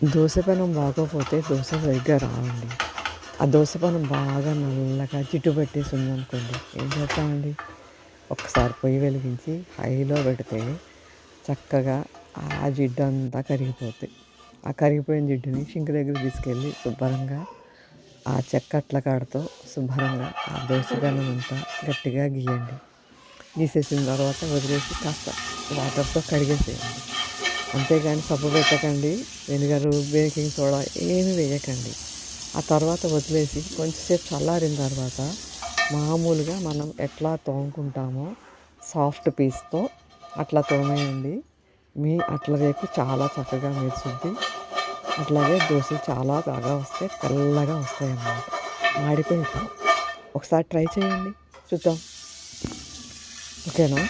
దోస పెనం బాగోపోతే దోస సరిగ్గా రావండి. ఆ దోస పెనం బాగా నల్లగా జిడ్డు పట్టేసి ఉందనుకోండి, ఏం చేస్తామండి? ఒక్కసారి పొయ్యి వెలిగించి హైలో పెడితే చక్కగా ఆ జిడ్డంతా కరిగిపోద్ది. ఆ కరిగిపోయిన జిడ్డుని సింక్ దగ్గరికి తీసుకెళ్ళి శుభ్రంగా ఆ చెక్క కాడతో శుభ్రంగా ఆ దోస పెనం అంతా గట్టిగా గీయండి. గీసేసిన తర్వాత వదిలేసి కాస్త వాటర్తో కడిగేసేయండి. అంతేగాని సబ్బు పెట్టకండి, వెనిగరు, బేకింగ్ సోడా ఏమి వేయకండి. ఆ తర్వాత వదిలేసి కొంచెంసేపు చల్లారిన తర్వాత మామూలుగా మనం ఎట్లా తోముకుంటామో సాఫ్ట్ పీస్తో అట్లా తోమేయండి. మీ అట్ల రేకు చాలా చక్కగా మెరుస్తుంది. అట్లాగే దోసలు చాలా బాగా వస్తాయి, తెల్లగా వస్తాయన్నమాట. మాడిపోయి ఒకసారి ట్రై చేయండి, చూద్దాం. ఓకేనా?